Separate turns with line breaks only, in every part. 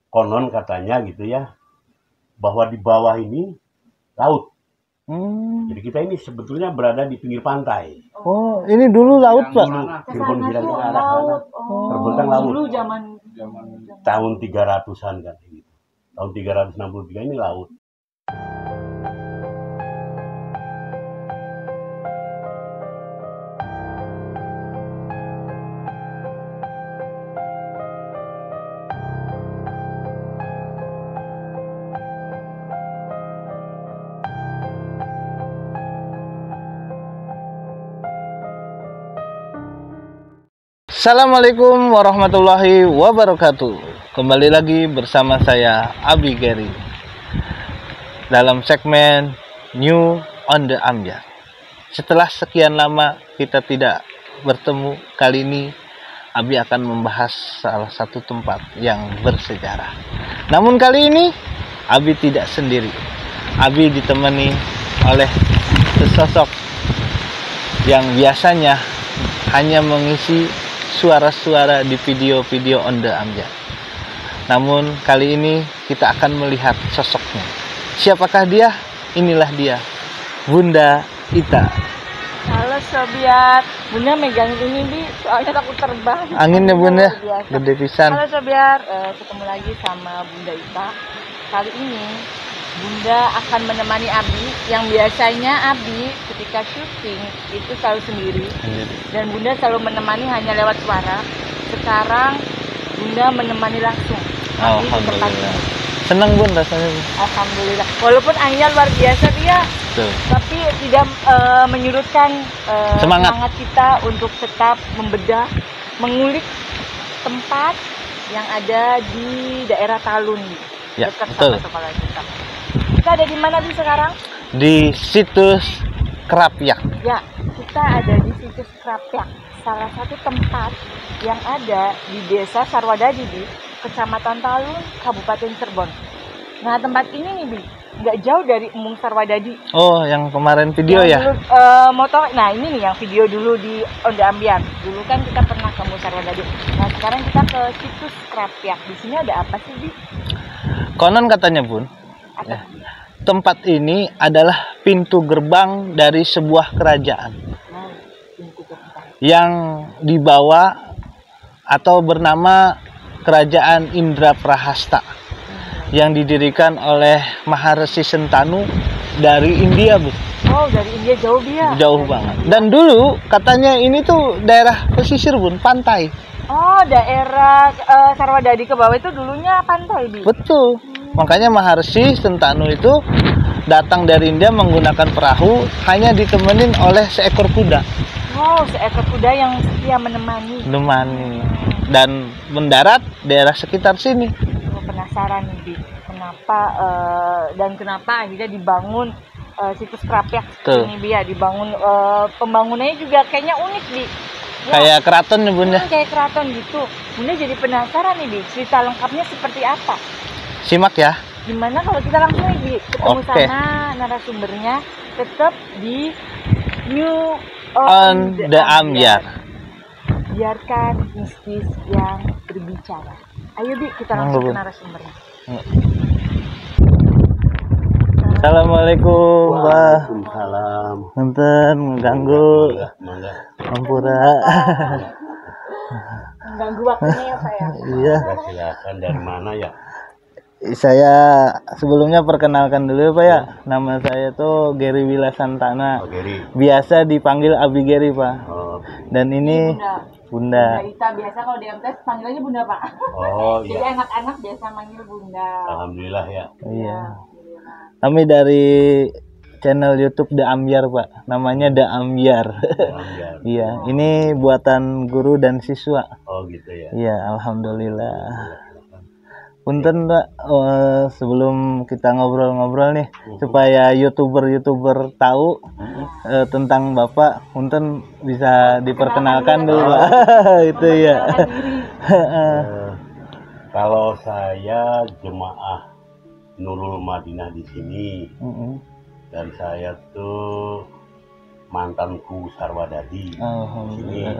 konon katanya gitu ya, bahwa di bawah ini laut. Jadi kita ini sebetulnya berada di pinggir pantai.
Oh, ini dulu laut, Pak?
Cirebon Girang ke arah sana. Terbentang laut.
Dulu zaman
tahun 300-an kan gitu. Tahun 363 ini laut.
Assalamualaikum warahmatullahi wabarakatuh. Kembali lagi bersama saya Abi Gary dalam segmen New on the Ambyar. Setelah sekian lama kita tidak bertemu, kali ini Abi akan membahas salah satu tempat yang bersejarah. Namun kali ini Abi tidak sendiri. Abi ditemani oleh sesosok yang biasanya hanya mengisi suara-suara di video-video on the Ambyar. Namun kali ini kita akan melihat sosoknya. Siapakah dia? Inilah dia, Bunda Ita.
Halo sobiat, Bunda megang ini Bi, soalnya takut terbang.
Anginnya Bunda, gede pisan.
Halo sobiat, ketemu lagi sama Bunda Ita. Kali ini Bunda akan menemani Abi, yang biasanya Abi ketika syuting itu selalu sendiri. Dan Bunda selalu menemani hanya lewat suara. Sekarang Bunda menemani langsung.
Alhamdulillah. Senang Bun rasanya.
Alhamdulillah. Walaupun anginnya luar biasa dia, tapi tidak menyurutkan semangat kita untuk tetap membedah, mengulik tempat yang ada di daerah Talun,
ya,
dekat
betul.
sama sekolah kita. Kita ada di mana di sekarang?
Di situs Krapyak.
Ya, kita ada di situs Krapyak, salah satu tempat yang ada di Desa Sarwadadi, di Kecamatan Talun, Kabupaten Cirebon. Nah, tempat ini nih, Bi, nggak jauh dari Embung Sarwadadi.
Oh, yang kemarin video
yang
ya?
Dulu, motor. Nah, ini nih yang video dulu di on the Ambyar. Dulu kan kita pernah ke Embung Sarwadadi. Nah, sekarang kita ke situs Krapyak. Di sini ada apa sih, Bi?
Konon katanya Bun, ya, tempat ini adalah pintu gerbang dari sebuah kerajaan yang dibawa atau bernama Kerajaan Indraprahasta yang didirikan oleh Maharesi Sentanu dari India, Bu.
Oh, dari India jauh dia.
Jauh banget. Dan dulu katanya ini tuh daerah pesisir, Bun, pantai.
Oh, daerah Sarwadadi ke bawah itu dulunya pantai, Bi.
Betul. Makanya Maharesi Sentanu itu datang dari India menggunakan perahu, hanya ditemenin oleh seekor kuda.
Oh, seekor kuda yang setia menemani.
Dan mendarat daerah sekitar sini.
Oh, penasaran nih, Bi. Kenapa akhirnya dibangun situs Krapyak ini, Bi, ya? Dibangun, pembangunannya juga kayaknya unik, Bi. Ya,
kayak keraton ya Bunda.
Kayak keraton gitu. Bunda jadi penasaran nih, Bi. Cerita lengkapnya seperti apa?
Simak ya.
Gimana kalau kita langsung nih ketemu sama narasumbernya, tetap di New
on the Ambyar.
Biarkan mistis yang berbicara. Ayo Bi, kita langsung ke narasumbernya.
Assalamualaikum, Mbak.
Waalaikumsalam.
Nonton mengganggu. Ampura.
Mengganggu waktunya ya, Pak ya.
Iya.
Silakan, dari mana ya?
Saya sebelumnya perkenalkan dulu Pak ya. Nama saya tuh Gary Wilasantana.
Gary.
Biasa dipanggil Abi Gary, Pak. Dan ini Bunda.
Bunda Ita, biasa kalau di MTS panggilannya Bunda, Pak.
Oh iya.
Jadi anak-anak biasa manggil Bunda.
Alhamdulillah ya.
Iya. Kami dari channel YouTube The Ambyar, Pak. Namanya The Ambyar. Iya, ini buatan guru dan siswa.
Oh gitu ya.
Iya, alhamdulillah. Punten Mbak, sebelum kita ngobrol-ngobrol nih, supaya youtuber tahu tentang Bapak, punten bisa diperkenalkan dulu Pak. Itu ya.
Kalau saya jemaah Nurul Madinah di sini, dan saya tuh mantanku Sarwadadi di sini.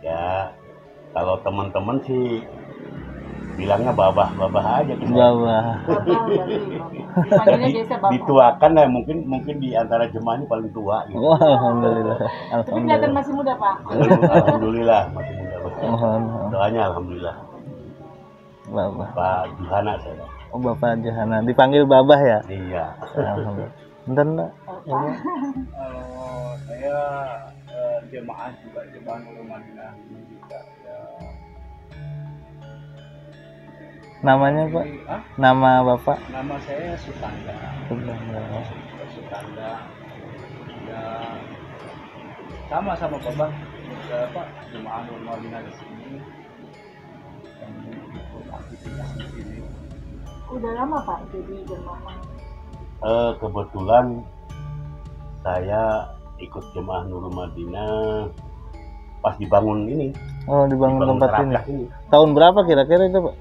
Ya, kalau teman-teman sih bilangnya babah aja kita.
Babah.
Dipanggilnya biasa bapak.
Dituakan lah, mungkin di antara jemaah ini paling tua gitu.
Wah, alhamdulillah.
Tapi kelihatan masih muda, Pak.
Alhamdulillah masih muda.
Alhamdulillah.
Doanya alhamdulillah.
Babah.
Pak Juhana saya.
Oh, Bapak Johana dipanggil Babah ya?
Iya.
Alhamdulillah. Bentar, Mbak.
Bapak.
Saya jemaah juga jemaah Nurul Madinah juga ya.
Namanya Pak?
Hah?
Nama Bapak?
Nama saya Sutanda. Sutanda. Ya sama Bapak Pak jemaah Nurul Madinah di sini. Dan ikut aktivitas di sini.
Udah lama, Pak, jadi jemaah?
Kebetulan saya ikut jemaah Nurul Madinah pas dibangun ini.
Oh, dibangun tempat ini.
Terapiak ini.
Tahun berapa kira-kira itu, Pak?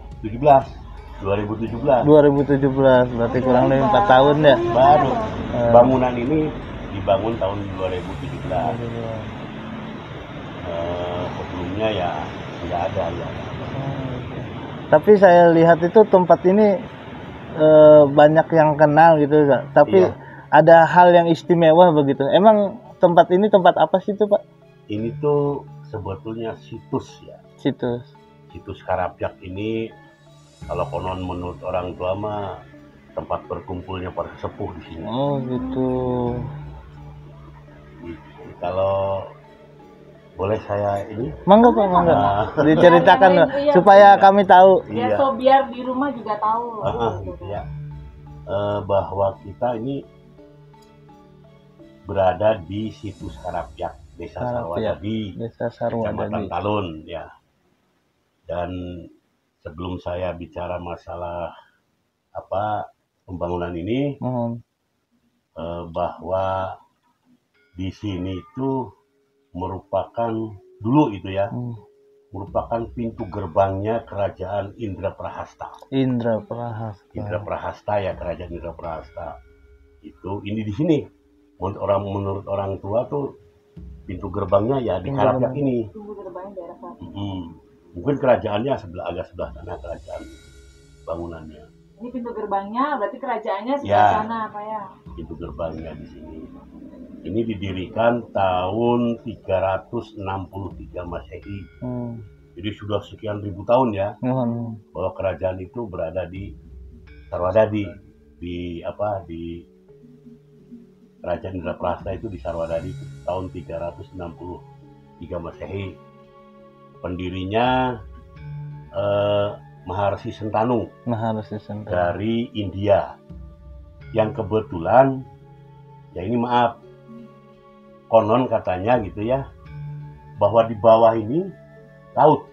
2017.
2017, berarti kurang lebih 4 tahun ya?
Baru. Bangunan ini dibangun tahun 2017. Sebelumnya ya nggak ada ya.
Tapi saya lihat itu tempat ini banyak yang kenal gitu, Kak. Tapi
Iya.
ada hal yang istimewa begitu. Emang tempat ini tempat apa sih itu, Pak?
Ini tuh sebetulnya situs ya. Situs Karapiak ini kalau konon menurut orang tua mah tempat berkumpulnya para sepuh di sini.
Oh, gitu.
Gitu. Kalau boleh saya ini?
Mangga, Pak, mangga.
Ah.
Diceritakan Pak,
Iya,
supaya kami tahu.
Ya,
Iya.
so biar di rumah juga tahu.
Gitu ya. Bahwa kita ini berada di situs Karapiak, Desa
Karapiak,
Sarwadadi,
Desa
Kecamatan
Sarwadadi.
Talun ya. Dan sebelum saya bicara masalah pembangunan ini, bahwa di sini itu merupakan dulu itu ya, merupakan pintu gerbangnya kerajaan Indraprahasta. Indraprahasta ya, kerajaan Indraprahasta. Itu ini di sini. Menurut orang tua tuh pintu gerbangnya ya di Karapiak ini.
Tunggu gerbangnya daerah Karapiak.
Mungkin kerajaannya agak sebelah sana, kerajaan bangunannya.
Ini pintu gerbangnya, berarti kerajaannya sebelah
Ya.
sana, Pak ya?
Pintu gerbangnya di sini. Ini didirikan tahun 363 Masehi. Jadi sudah sekian ribu tahun ya, bahwa kerajaan itu berada di Sarwadadi, di kerajaan Indraprahasta itu di Sarwadadi tahun 363 Masehi. Pendirinya Maharshi Sentanu dari India, yang kebetulan ya ini maaf, konon katanya gitu ya, bahwa di bawah ini laut.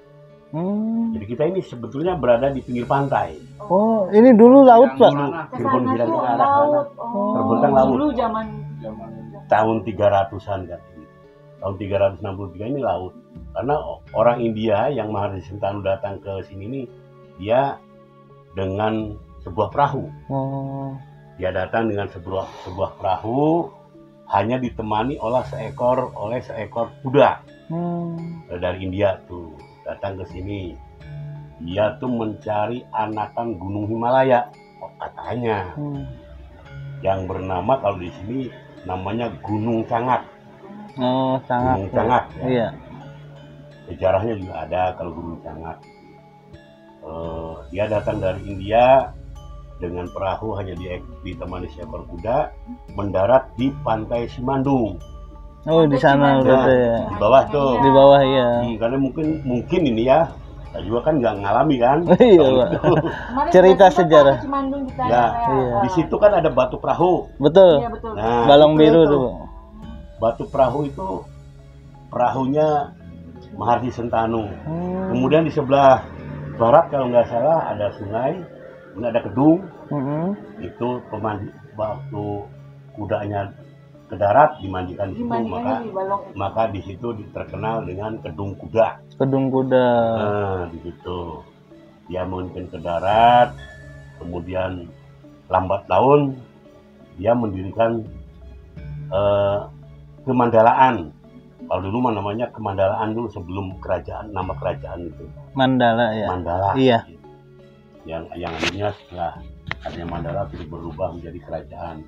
Jadi kita ini sebetulnya berada di pinggir pantai.
Oh, ini dulu laut, Pak?
Cirebon
Kesana
Girang
tuh
ke arah sana.
laut.
Terbentang laut.
Dulu zaman
Tahun 300-an kan. Tahun 363 ini laut. Karena orang India yang Maharshi Sentanu datang ke sini ini, dia dengan sebuah perahu. Dia datang dengan sebuah perahu, hanya ditemani oleh seekor kuda dari India tuh datang ke sini. Dia tuh mencari anakan gunung Himalaya, katanya, yang bernama kalau di sini namanya Gunung Cangak.
Oh,
Gunung Cangak. Ya.
Iya.
Sejarahnya juga ada kalau Gunung Cangak. Dia datang dari India dengan perahu, hanya ditemani seekor kuda, mendarat di pantai Simandung.
Oh, di sana udah tuh ya.
Di bawah tuh.
Di bawah ya.
Karena mungkin ini ya, saya juga kan nggak ngalami kan.
Iya, Pak.
kemarin
Cerita
kita sempat
sejarah.
ke Cimandung kita
Ya,
iya.
di situ kan ada batu perahu.
Betul.
Iya, betul.
Nah,
Balong
itu
biru
tuh.
tuh.
Batu perahu itu perahunya Maharshi Sentanu. Kemudian di sebelah barat kalau nggak salah ada sungai, kemudian ada kedung. Itu waktu kudanya ke darat dimandikan di situ,
Dimandikannya di balong itu.
maka di situ terkenal dengan kedung kuda.
Kedung kuda.
Nah, di situ dia mungkin ke darat, kemudian lambat laun dia mendirikan Kemandalaan. Kalau dulu mah namanya Kemandalaan dulu sebelum nama kerajaan itu.
Mandala ya.
Mandala.
Iya.
yang akhirnya setelah adanya Mandala itu berubah menjadi kerajaan.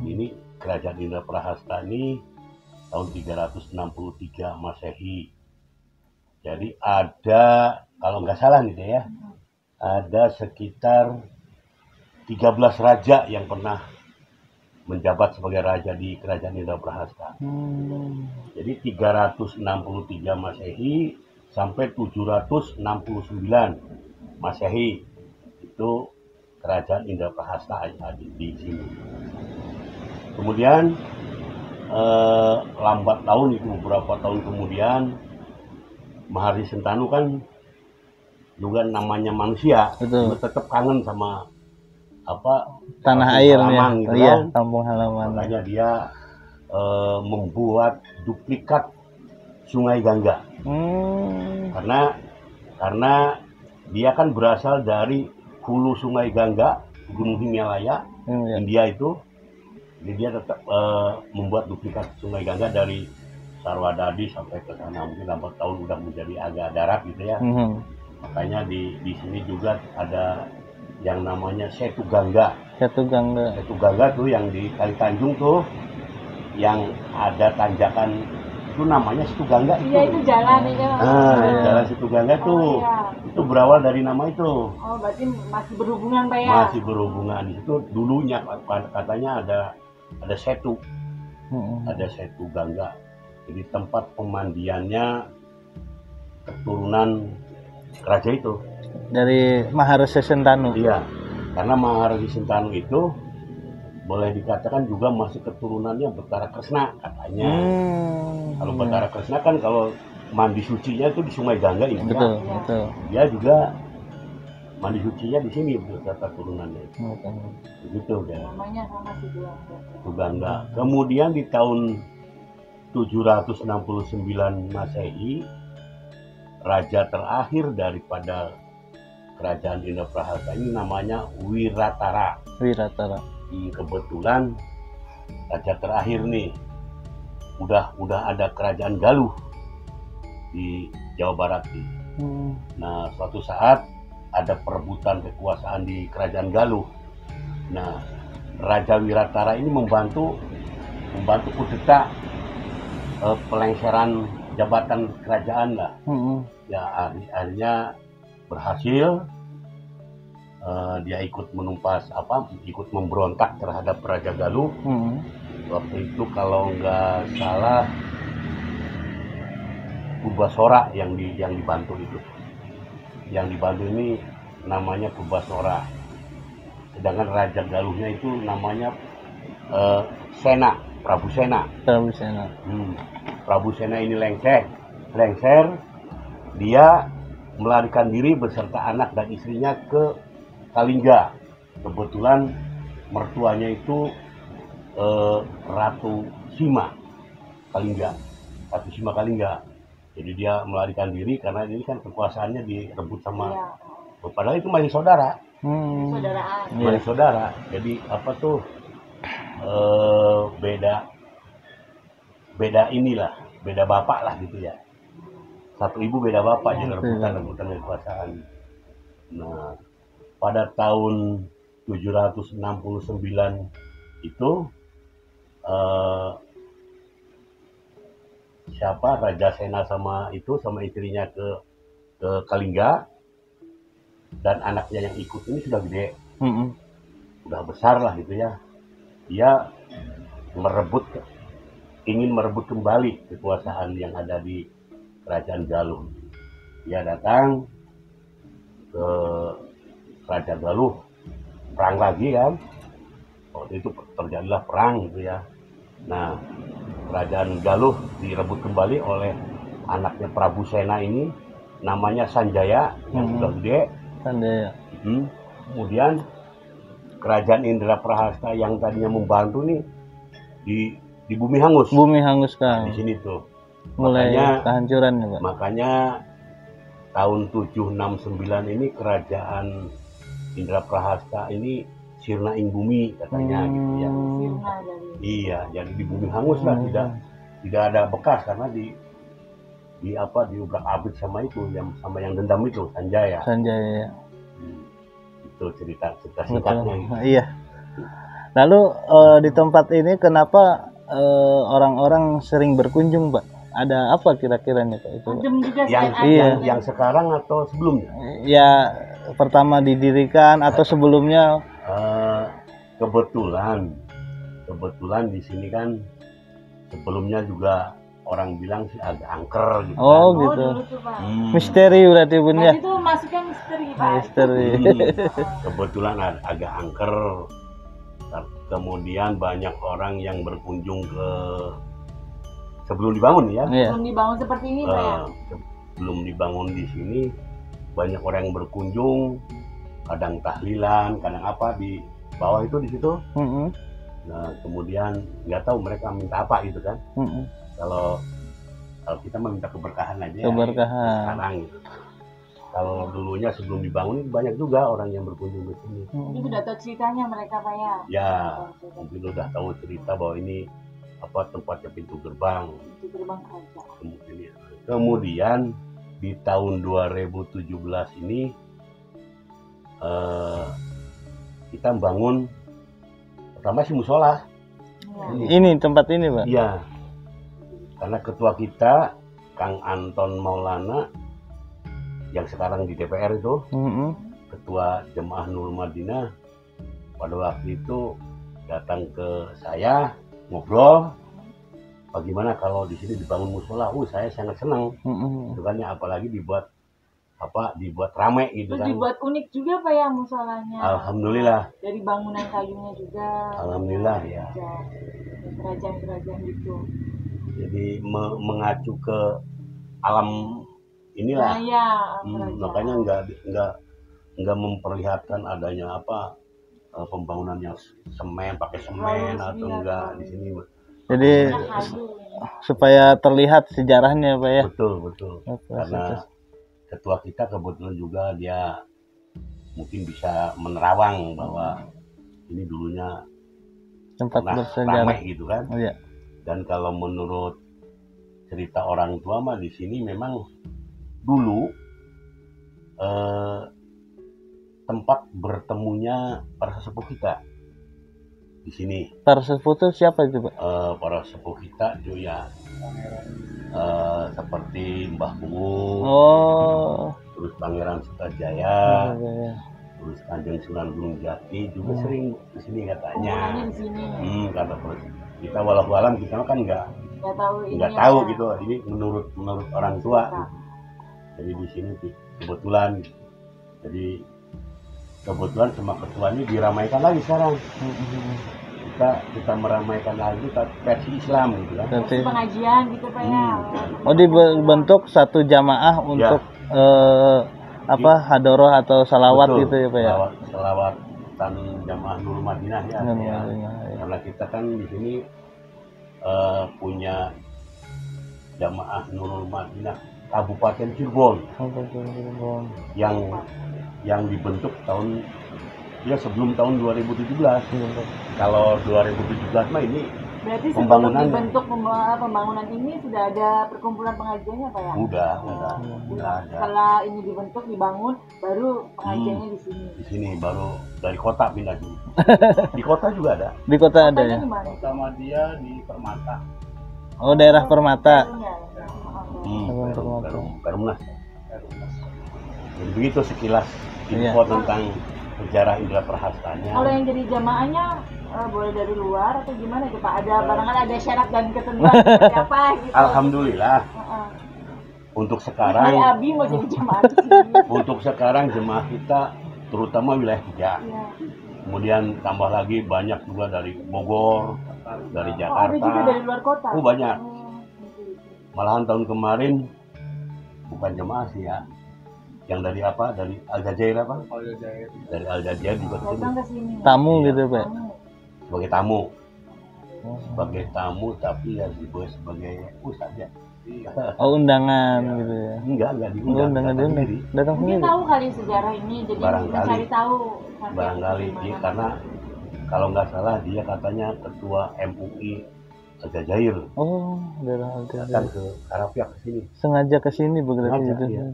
Ini kerajaan Indraprahasta ini tahun 363 Masehi. Jadi ada, kalau nggak salah nih deh ya, ada sekitar 13 raja yang pernah menjabat sebagai raja di kerajaan Indraprahasta. Jadi 363 Masehi sampai 769 Masehi itu kerajaan Indraprahasta ada di sini. Kemudian lambat tahun itu beberapa tahun kemudian Mahari Sentanu kan juga namanya manusia, tetap kangen sama apa
tanah airnya,
gitu
iya,
kan?
kampung halaman.
Makanya dia membuat duplikat Sungai Gangga. Karena dia kan berasal dari hulu Sungai Gangga, Gunung Himalaya, India itu. Jadi dia tetap membuat duplikat Sungai Gangga dari Sarwadadi sampai ke sana, mungkin lambat tahun udah menjadi agak darat gitu ya. Makanya di sini juga ada yang namanya Setu Gangga. Setu Gangga tuh yang di Kali Tanjung tuh, yang ada tanjakan itu namanya Setu Gangga itu.
Iya, itu jalan itu.
Jalan Setu Gangga tuh. Iya. Itu berawal dari nama itu.
Oh, berarti masih berhubungan Pak ya?
Masih berhubungan. Itu dulunya katanya ada setu. Ada Setu Gangga. Jadi tempat pemandiannya keturunan raja itu.
Dari Maharesi Sentanu.
Iya, karena Maharesi Sentanu itu boleh dikatakan juga masih keturunannya Betara Kresna katanya. Kalau Betara Kresna kan kalau mandi sucinya itu di Sungai Gangga itu.
Betul.
Dia juga mandi sucinya di sini beserta turunannya. Begitu deh.
Namanya sama Setu
Gangga. Kemudian di tahun 769 Masehi, raja terakhir daripada kerajaan Indraprahasta ini namanya Wiratara. Kebetulan raja terakhir nih udah ada kerajaan Galuh di Jawa Barat nih. Nah, suatu saat ada perebutan kekuasaan di kerajaan Galuh. Nah, Raja Wiratara ini membantu kudeta pelengseran jabatan kerajaan lah. Ya akhirnya berhasil. Dia ikut ikut memberontak terhadap Raja Galuh. Waktu itu kalau nggak salah Purbasora yang dibantu itu. Yang dibantu ini namanya Purbasora. Sedangkan Raja Galuhnya itu namanya Sena, Prabu Sena. Prabu Sena ini lengser, dia melarikan diri beserta anak dan istrinya ke Kalingga. Kebetulan mertuanya itu Ratu Sima Kalingga. Jadi dia melarikan diri karena ini kan kekuasaannya direbut sama, padahal itu masih saudara. Masih saudara. Jadi apa tuh beda inilah, beda bapak lah gitu ya. Satu ibu beda bapak, jadi rebutan kekuasaan. Nah, pada tahun 769 itu Raja Sena sama istrinya ke Kalingga, dan anaknya yang ikut ini sudah gede, udah besar lah gitu ya. Dia ingin merebut kembali kekuasaan yang ada di kerajaan Galuh. Dia datang ke kerajaan Galuh, perang lagi kan. Waktu itu terjadilah perang gitu ya. Nah, kerajaan Galuh direbut kembali oleh anaknya Prabu Sena ini, namanya Sanjaya, yang sudah gede. Kemudian kerajaan Indraprahasta yang tadinya membantu nih di bumi hangus.
Kan.
Di sini tuh.
Mulai kehancuran ya, Pak.
Makanya tahun 769 ini kerajaan Indraprahasta ini sirna ing bumi katanya gitu ya. Iya, jadi di bumi hangus lah, tidak ada bekas karena diubrak-abrik sama yang dendam itu Sanjaya. Itu cerita singkatnya. Gitu.
Iya. Lalu di tempat ini kenapa orang-orang sering berkunjung, Pak? Ada apa kira-kiranya Pak itu? Pak?
Adem juga
Yang,
selain
Iya.
yang sekarang atau sebelumnya?
Ya pertama didirikan atau sebelumnya?
Kebetulan di sini kan sebelumnya juga orang bilang sih agak angker gitu.
Oh
kan.
gitu.
dulu tuh Pak.
Misteri berarti Bun ya.
Berarti itu masuknya misteri Pak.
Misteri.
Kebetulan agak angker. Kemudian banyak orang yang berkunjung ke sebelum dibangun ya.
Iya.
Belum dibangun seperti ini Pak ya.
Sebelum dibangun di sini banyak orang yang berkunjung, kadang tahlilan, kadang apa di bawah itu di situ.
Mm-mm.
Nah kemudian nggak tahu mereka minta apa gitu kan.
Mm-mm.
Kalau kita meminta keberkahan aja.
Keberkahan.
Sekarang gitu. Kalau dulunya sebelum dibangun banyak juga orang yang berkunjung ke sini.
Ini sudah tahu ceritanya mereka Pak ya.
Ya, mungkin udah tahu cerita bahwa ini apa tempatnya pintu gerbang.
Itu gerbang kerajaan.
Kemudian di tahun 2017 ini kita bangun pertama sih musola.
Iya.
Ini tempat ini Pak.
Iya. Karena ketua kita Kang Anton Maulana yang sekarang di DPR itu,
Mm-mm.
ketua Jemaah Nurul Madinah, pada waktu itu datang ke saya ngobrol, bagaimana kalau di sini dibangun musola? Saya sangat senang.
Mm-mm.
Itu kan ya, apalagi dibuat rame gitu
Terus
kan.
dibuat unik juga Pak ya musolanya.
Alhamdulillah.
Dari bangunan kayunya juga.
Alhamdulillah ya.
Kerajaan-kerajaan gitu.
Jadi mengacu ke alam inilah.
Nah, ya,
Makanya nggak memperlihatkan adanya pembangunan yang pakai semen atau enggak di sini.
Jadi supaya terlihat sejarahnya Pak ya.
Betul. Karena ketua kita kebetulan juga dia mungkin bisa menerawang bahwa ini dulunya
Tempat
pernah
bersejarah.
ramai gitu kan.
Oh, iya.
Dan kalau menurut cerita orang tua mah di sini memang dulu tempat bertemunya para sesepuh kita di sini.
Para sesepuh itu siapa itu Pak?
Para sesepuh kita itu ya seperti Mbah Bungu,
Oh.
terus Pangeran Sutajaya,
Iya.
terus Kanjeng Sunan Gunung Jati juga sering di sini katanya.
Hubungannya di sini.
Kata kita walau alam kita kan nggak tahu gitu. Ini menurut orang tua.
Nah.
Jadi di sini kebetulan sama ketua ini diramaikan lagi sekarang. Kita meramaikan lagi versi Islam gitu kan.
Berarti
Pengajian gitu Pak ya.
oh dibentuk satu jamaah untuk hadoroh atau salawat.
Betul,
gitu ya Pak ya.
Salawatan Jamaah Nurul Madinah ya.
Iya.
Karena kita kan di sini punya Jamaah Nurul Madinah Kabupaten Cirebon yang dibentuk sebelum tahun 2017. Kalau 2017 mah ini
Berarti sebelum
pembangunan
dibentuk pembangunan ini sudah ada perkumpulan pengajiannya Pak ya?
udah ada.
Setelah ini dibentuk dibangun baru pengajiannya di sini.
Di sini baru dari kota pindah dulu. Di kota juga ada.
Di kota ada ya.
Kotanya di mana?
Pertama dia di Permata.
Oh daerah Permata.
Perumnas. Jadi begitu sekilas info tentang sejarah Indra Prahastanya.
Kalau yang jadi jamaahnya boleh dari luar atau gimana tuh Pak? Ada barangkali ada syarat dan ketentuan seperti apa gitu?
Alhamdulillah. Untuk sekarang.
Abi mau jadi jamaah di sini.
Untuk sekarang jemaah kita terutama wilayah 3.
Iya.
Kemudian tambah lagi banyak juga dari Bogor, dari
Ada
Jakarta.
juga dari luar kota.
Banyak. Malahan tahun kemarin bukan jemaah sih ya. Yang dari Dari Al-Jazair apa? Dari Al-Jazair juga ke
Datang
sini.
ke sini.
Tamu gitu Pak.
Sebagai tamu tapi ya dibuat sebagai ustadz ya.
Oh undangan gitu ya.
Enggak diundang.
Undangan
sendiri.
Datang
Mungkin
sendiri.
tahu kali sejarah ini jadi mencari tahu.
Barangkali dia karena kalau nggak salah dia katanya ketua MUI Al-Jazair.
Oh, daerah
Datang ke Karapiak ke sini.
sengaja ke sini begitu
Sengaja,
gitu.
iya.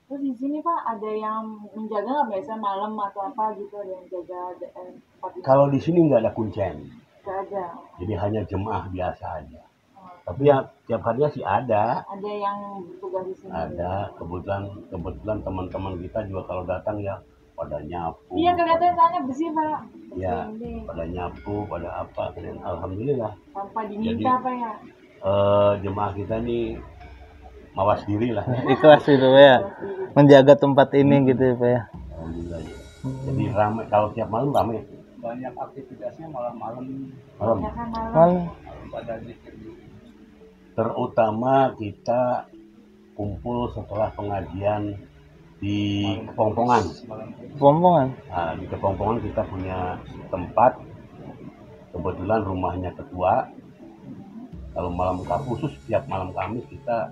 Terus di sini Pak ada yang menjaga nggak, biasa malam atau apa gitu, ada yang jaga tempat ini?
Kalau di sini nggak ada kuncen,
Nggak ada.
jadi hanya jemaah biasa aja. Tapi ya tiap harinya sih ada.
Ada yang bertugas di sini.
Ada, kebetulan teman-teman kita juga kalau datang ya pada nyapu.
Iya, kelihatan sana bersih Pak.
Ya,
Bersih ini.
pada nyapu, pada apa, dan alhamdulillah
Tanpa diminta Pak ya.
jemaah kita nih mawas diri lah.
Ikhlas gitu Pak ya, menjaga tempat ini gitu ya Pak ya.
Alhamdulillah ya. Jadi ramai, kalau tiap malam ramai.
Banyak aktivitasnya malam-malam
Malam.
Ya kan malam.
Malam.
pada zikir dulu.
Terutama kita kumpul setelah pengajian di Kepongpongan.
Pompongan.
Nah, di Kepongpongan kita punya tempat, kebetulan rumahnya ketua. Kalau malam khusus tiap malam Kamis kita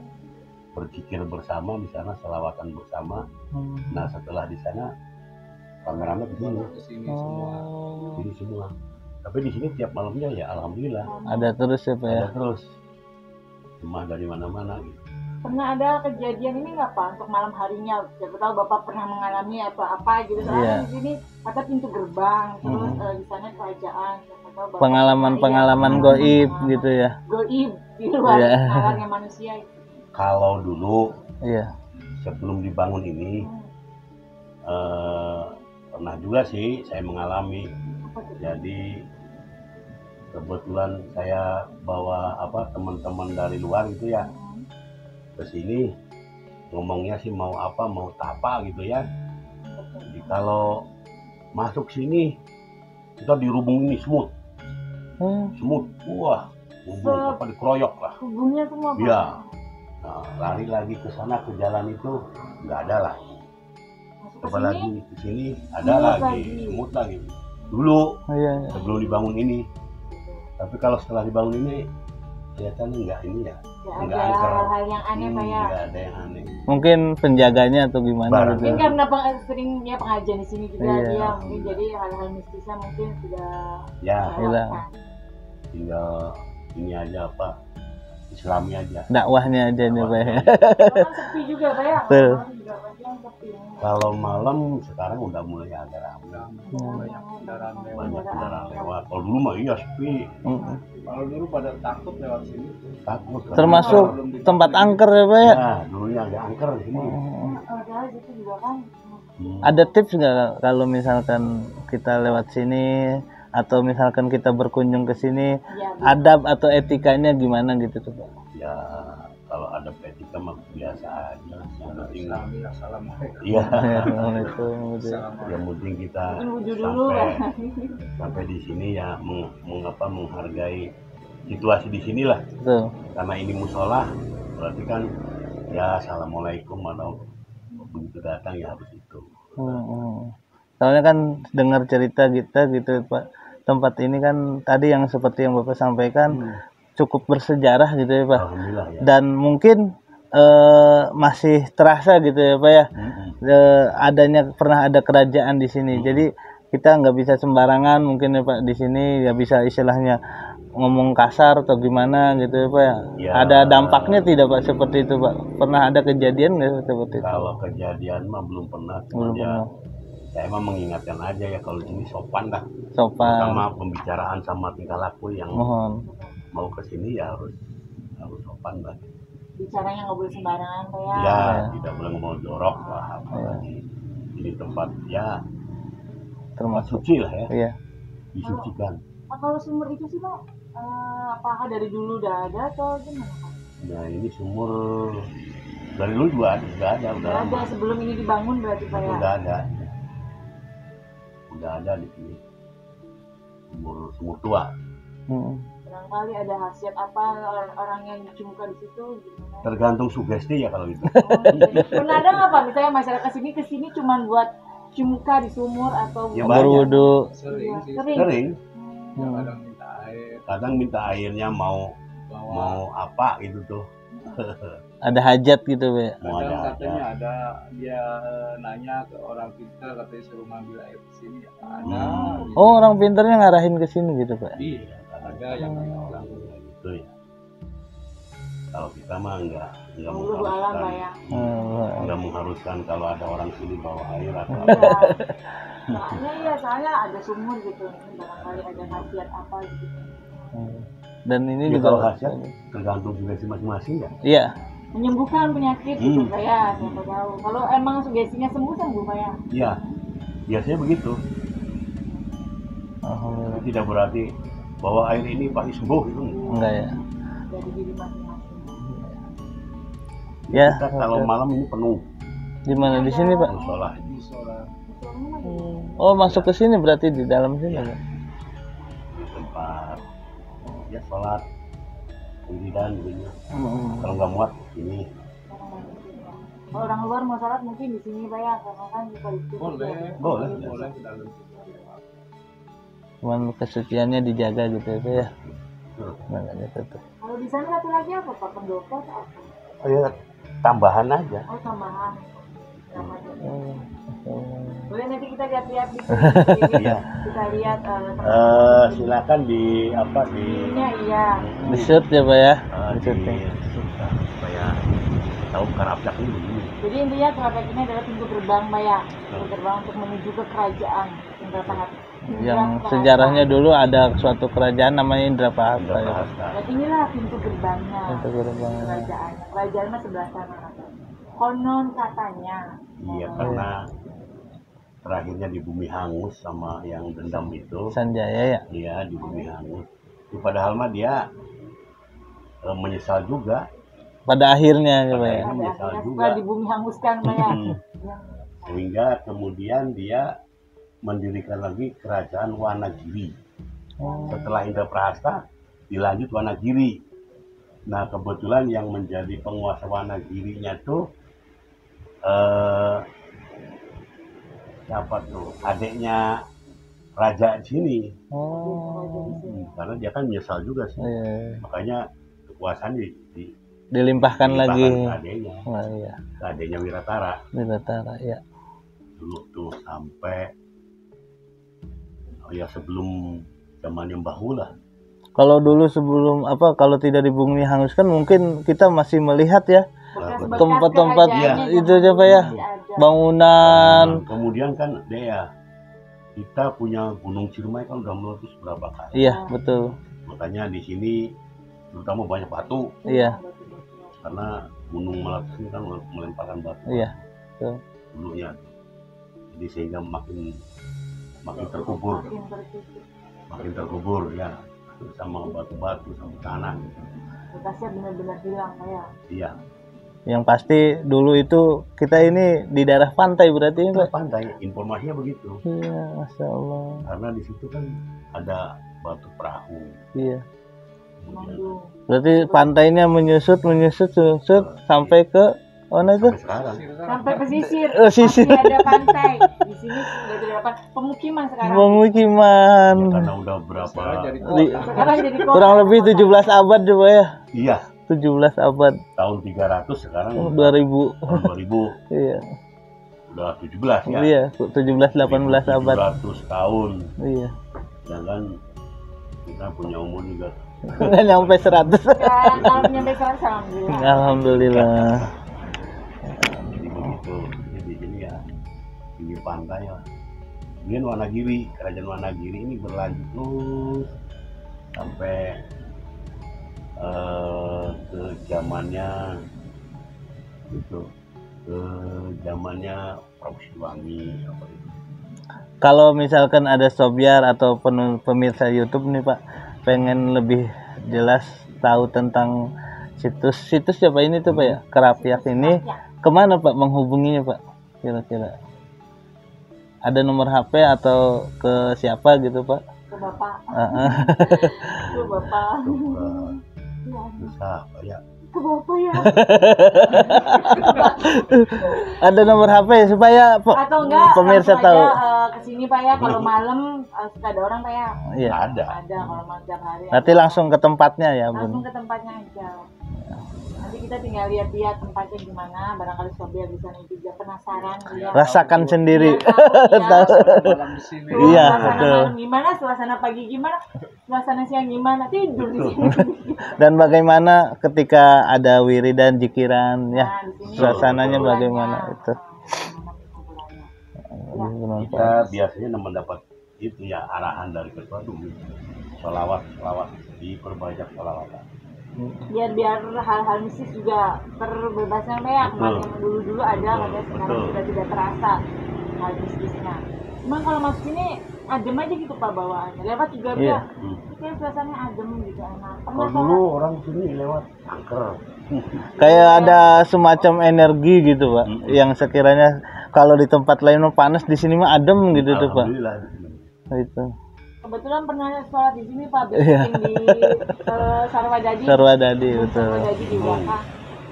berzikir bersama di sana, selawatan bersama. Nah setelah di sana rame-rame ke sini,
Kesini semua.
jadi semua. Tapi di sini tiap malamnya ya alhamdulillah
Ada terus ya Pak ya.
ada terus jemaah dari mana-mana gitu.
Pernah ada kejadian ini nggak Pak untuk malam harinya? Siapa tahu Bapak pernah mengalami atau apa gitu. Soalnya
Iya.
di sini kata pintu gerbang, terus di sana kerajaan. Siapa tahu Bapak
Pengalaman-pengalaman
Iya,
goib
pengalaman
gitu ya.
Goib di luar
Iya.
nalarnya manusia.
Kalau dulu
Iya.
sebelum dibangun ini pernah juga sih saya mengalami. Jadi kebetulan saya bawa teman-teman dari luar gitu ya ke sini, ngomongnya sih mau tapa gitu ya. Jadi kalau masuk sini kita dirubung ini semut, wah, hubung dikeroyok lah.
Hubungnya semua Pak.
Iya. Nah, lari lagi ke sana ke jalan itu nggak ada lah.
Masuk
Coba
ke sini,
lagi ke sini ada
semut
lagi,
lagi.
semut lagi. Dulu
Iya.
sebelum dibangun ini. Tapi kalau setelah dibangun ini kelihatannya nggak ini ya.
nggak
Nggak
ada
angker.
hal-hal yang aneh Pak ya.
Nggak ada yang aneh.
Mungkin penjaganya atau gimana
Barang.
gitu.
Mungkin karena seringnya pengajian di sini juga
Iya.
dia mungkin jadi hal-hal mistisnya mungkin sudah
Ya,
Hilang.
terlewatkan.
tinggal ini aja Islami aja.
Dakwahnya aja nih Pak ya.
Kan sepi juga Pak ya.
Betul.
Malam juga panjang sepi.
Kalau malam sekarang udah mulai agak ramai.
Banyak kendaraan lewat.
Banyak kendaraan lewat. Kalau dulu mah iya sepi.
Kalau dulu pada takut lewat sini.
Takut.
Termasuk tempat angker ya Pak ya.
Nah, dulunya agak angker di sini.
Padahal itu juga kan
Ada tips nggak kalau misalkan kita lewat sini atau misalkan kita berkunjung ke sini,
ya,
adab atau etikanya gimana gitu tuh Pak?
Ya kalau ada etika mah biasa aja. Yang penting
Islami, assalamualaikum.
iya.
Assalamualaikum.
Yang penting kita
mungkin wudhu dulu
sampai di sini ya menghargai situasi di sinilah.
Tuh.
Karena ini musola berarti kan ya assalamualaikum atau begitu datang ya harus itu.
Soalnya kan dengar cerita kita gitu Pak, tempat ini kan tadi yang seperti yang Bapak sampaikan cukup bersejarah gitu ya Pak.
Alhamdulillah ya.
Dan mungkin masih terasa gitu ya Pak ya, adanya pernah ada kerajaan di sini. Jadi kita nggak bisa sembarangan mungkin ya Pak di sini, ya bisa istilahnya ngomong kasar atau gimana gitu ya Pak ya.
Ya.
Ada dampaknya tidak Pak seperti itu Pak? Pernah ada kejadian nggak seperti itu?
Kalau kejadian mah belum pernah.
Belum
Ya,
pernah.
saya emang mengingatkan aja ya kalau di sini sopan dah.
Sopan.
Sama pembicaraan sama tingkah laku yang
Mohon.
mau ke sini ya harus sopan lah.
bicaranya nggak boleh sembarangan Pak ya.
Ya, tidak boleh ngomong jorok lah apalagi. Ini tempat ya
Termasuk.
suci lah ya,
Iya.
disucikan.
Nah, kalau sumber itu sih Pak, apakah dari dulu udah ada atau gimana Pak?
Nah ini sumur dari dulu juga ada, udah
Udah ada
lama.
sebelum ini dibangun berarti Pak ya.
Udah ada di sini sumur tua.
Barangkali ada khasiat apa orang yang dicungka di situ gimana?
Tergantung sugesti ya kalau itu.
Pernah ada nggak Pak misalnya masyarakat kesini cuma buat cungka di sumur atau
Ya,
buat-
banyak.
Berwudu.
Sering
Iya,
sih.
sering.
Sering,
Kadang minta air.
kadang minta airnya mau
Bawa.
apa gitu tuh.
Ada hajat gitu Pak.
Mau
Kadang
ada
katanya
aja.
ada dia nanya ke orang pintar katanya suruh ngambil air di sini. Ada.
Oh, orang pintarnya ngarahin ke sini gitu Pak.
Iya,
Ada yang
orang gitu ya. Kalau kita mah nggak
Allah alam Pak ya.
nggak mengharuskan kalau ada orang sini bawa air atau
Iya. Soalnya ada sumur gitu, barangkali ada khasiat apa gitu.
Dan ini
ya,
juga
kalau khasiat tergantung sugesti masing-masing ya.
Iya.
Menyembuhkan penyakit gitu Pak ya, siapa tahu. Kalau emang sugestinya sembuh Pak ya.
Iya, biasanya begitu.
Alhamdulillah.
Tidak berarti bahwa air ini pasti sembuh itu.
Enggak ya.
Dari diri masing-masing.
Ya.
Kita kalau malam ini penuh
Di mana di sini Pak?
musola.
Oh masuk ke sini berarti di dalam sini Pak?
Di tempat ya sholat wiridan gitu. Kalau nggak muat ini
Kalau orang luar mau sholat mungkin di sini Pak ya, karena kan bisa ditutup.
boleh.
ke dalam.
Cuman kesuciannya dijaga gitu ya Pak ya. Nggak ditutup.
Kalau di sana satu lagi apa Pak, pendopo atau apa?
Oh ya, tambahan aja.
Oh tambahan.
Oh.
Boleh nanti kita lihat-lihat di
Iya.
kita lihat
Silakan di apa di
ininya iya.
Di shoot ya Pak ya? Di
di
syuting.
supaya tahu Karapyak ini begini.
Jadi intinya Karapyak ini adalah pintu gerbang Pak ya, pintu gerbang untuk menuju ke kerajaan Indrapahat.
Yang sejarahnya dulu ada suatu kerajaan namanya Indrapahat Pak ya.
Dan inilah pintu gerbangnya.
Pintu gerbang.
Kerajaan. Kerajaan mah sebelah sana. Konon katanya.
Iya, karena terakhirnya di Bumi Hangus sama yang dendam itu.
Sanjaya ya.
Iya, di Bumi Hangus. Itu padahal mah dia menyesal juga.
Pada akhirnya ya Pak ya.
Menyesal juga.
Setelah di bumi hanguskan Pak ya.
Sehingga kemudian dia mendirikan lagi kerajaan Wanagiri. Setelah Indraprasta dilanjut Wanagiri. Nah kebetulan yang menjadi penguasa Wanagirinya tuh siapa tuh? Adiknya raja sini.
Oh.
Karena dia kan menyesal juga sih.
Iya.
Makanya kekuasaan
Dilimpahkan lagi.
ke adiknya.
Oh, iya.
Ke adiknya Wiratara.
Di Batara ya.
Dulu tuh sampai sebelum zamannya Mbahula lah.
Kalau dulu sebelum apa kalau tidak di bumi hanguskan mungkin kita masih melihat ya tempat-tempat itu aja Pak ya. Bangunan.
Kemudian kan Dea kita punya Gunung Ciremai kan udah meletus berapa kali.
Iya, betul.
Makanya di sini terutama banyak batu
Iya.
karena gunung meletus ini kan melemparkan batu.
Iya. Betul.
Dulunya. Jadi sehingga makin terkubur. Makin terkubur ya sama batu-batu sama tanah.
Bekasnya benar-benar hilang Pak ya.
Iya.
Yang pasti dulu itu kita ini di daerah pantai berarti ya Pak.
Pantai informasinya begitu.
Iya, Masya Allah.
Karena di situ kan ada batu perahu.
Iya.
Manggung.
Berarti pantainya menyusut sampai ke mana itu?
Sampai sekarang.
Sampai pesisir.
Sisir.
Masih ada pantai. Di sini sudah terdapat pemukiman sekarang.
Pemukiman.
Karena udah berapa?
Sekarang jadi kota.
Kurang lebih 17 abad coba ya.
Iya.
17 abad.
Tahun 300 sekarang
2000.
tahun 2000
Iya.
udah 17 ya.
Iya, 17 18 abad.
700 tahun.
Iya.
Jangan kita punya umur juga.
Nggak nyampe 100.
Ya, kalau nyampe 100 alhamdulillah.
Alhamdulillah.
Jadi begitu. Jadi di sini ya pinggir pantai lah. Kemudian Wanagiri, kerajaan Wanagiri ini berlanjut terus sampai ke zamannya itu, ke zamannya Prabu Siliwangi apa itu.
Kalau misalkan ada sobiar atau pemirsa YouTube nih Pak, pengen lebih jelas tahu tentang situs siapa ini tuh Pak ya, Karapyak ini, kemana Pak menghubunginya Pak? Kira-kira ada nomor HP atau ke siapa gitu Pak?
Ke Bapak. Ke Bapak.
Bisa apa ya?
Ke Bapak ya.
Ada nomor HP supaya
Atau enggak
pemirsa
langsung
tahu.
aja, kesini Pak ya, kalau malam suka ada orang Pak ya.
Iya.
Ada.
Ada kalau malam tiap hari.
Nanti langsung ke tempatnya ya
langsung
Bun.
ke tempatnya aja. Nanti kita tinggal lihat-lihat tempatnya gimana, barangkali Sobia bisa nih juga penasaran ya.
Rasakan sendiri.
Malam di sini.
Iya,
Suasana
betul.
malam gimana, suasana pagi gimana, suasana siang gimana, tidur di sini.
Dan bagaimana ketika ada wiridan jikiran ya,
Nah, di sini
suasananya
perkumpulannya.
bagaimana itu?
Kita biasanya mendapat itu ya arahan dari ketua dulu. Sholawat diperbanyak sholawatan.
biar hal-hal mistis juga terbebasnya ya. Kemarin yang dulu ada, katanya sekarang sudah tidak terasa hal mistisnya. Cuman kalau masuk sini adem aja gitu Pak bawaannya, lewat juga
Iya.
kayak suasananya adem gitu, enak.
Kalau dulu orang sini lewat angker.
Kayak ada semacam energi gitu Pak, yang sekiranya kalau di tempat lain mah panas, di sini mah adem gitu tuh Pak.
Alhamdulillah di sini.
Itu.
Kebetulan pernah sholat di sini Pak,
Iya.
bikin di Sarwadadi.
Sarwadadi, betul.
Sarwadadi di belakang.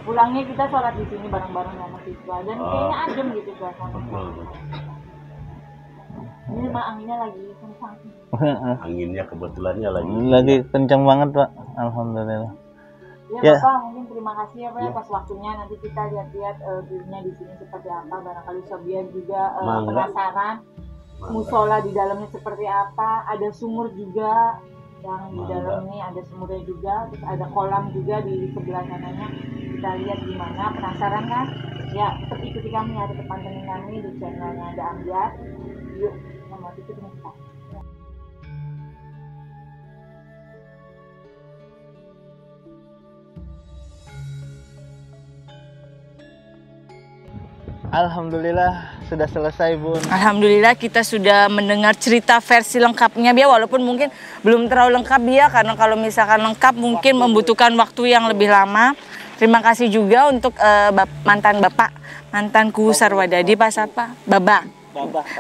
Pulangnya kita sholat di sini bareng-bareng sama siswa dan kayaknya adem gitu suasana.
Betul.
Ini mah anginnya lagi kencang.
Anginnya kebetulannya
Lagi kencang banget Pak, alhamdulillah.
Ya,
Ya.
Bapak mungkin terima kasih ya Pak ya atas waktunya. Nanti kita lihat-lihat dirinya di sini seperti apa. Barangkali Sobia juga
Mangga.
penasaran. Musola di dalamnya seperti apa. Ada sumur juga yang di
Mangga.
dalam ini ada sumurnya juga. Terus ada kolam juga di sebelah sananya. Kita lihat gimana. Penasaran kan? Ya, tetap ikuti kami ya, tetap pantengin kami di channelnya Ada Ambiar. Yuk, sama ikutin kita.
Alhamdulillah sudah selesai Bun.
Alhamdulillah kita sudah mendengar cerita versi lengkapnya Bia, walaupun mungkin belum terlalu lengkap Bia, karena kalau misalkan lengkap mungkin membutuhkan waktu yang lebih lama. Terima kasih juga untuk mantanku Sarwadadi Pak Sapa, Baba.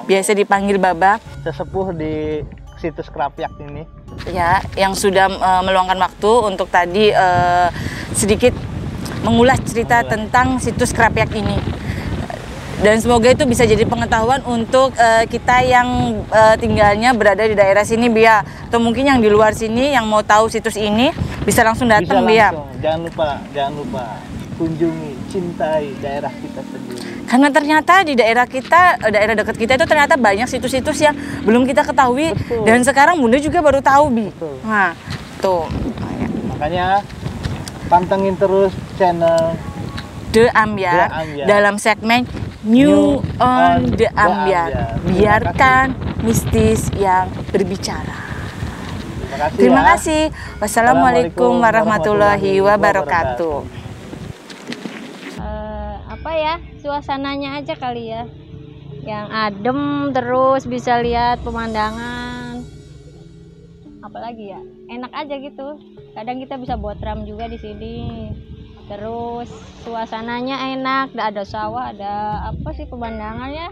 Biasa dipanggil Baba.
Sesepuh di situs Krapyak ini.
Ya, yang sudah meluangkan waktu untuk tadi sedikit mengulas cerita tentang situs Krapyak ini. Dan semoga itu bisa jadi pengetahuan untuk kita yang tinggalnya berada di daerah sini Bia, atau mungkin yang di luar sini yang mau tahu situs ini bisa langsung datang Bia.
Jangan lupa kunjungi, cintai daerah kita sendiri.
Karena ternyata di daerah kita, daerah dekat kita itu ternyata banyak situs-situs yang belum kita ketahui.
Betul.
Dan sekarang Bunda juga baru tahu Bi.
Betul.
Nah, tuh.
Makanya pantengin terus channel
The Ambiar
The Ambiar.
dalam segmen New on The Ambiar. Biarkan mistis yang berbicara. Terima kasih. Wassalamualaikum warahmatullahi wabarakatuh.
Apa ya, suasananya aja kali ya, yang adem, terus bisa lihat pemandangan, apalagi ya, enak aja gitu. Kadang kita bisa buat ram juga di sini. Terus suasananya enak, ada sawah, ada apa sih pemandangannya,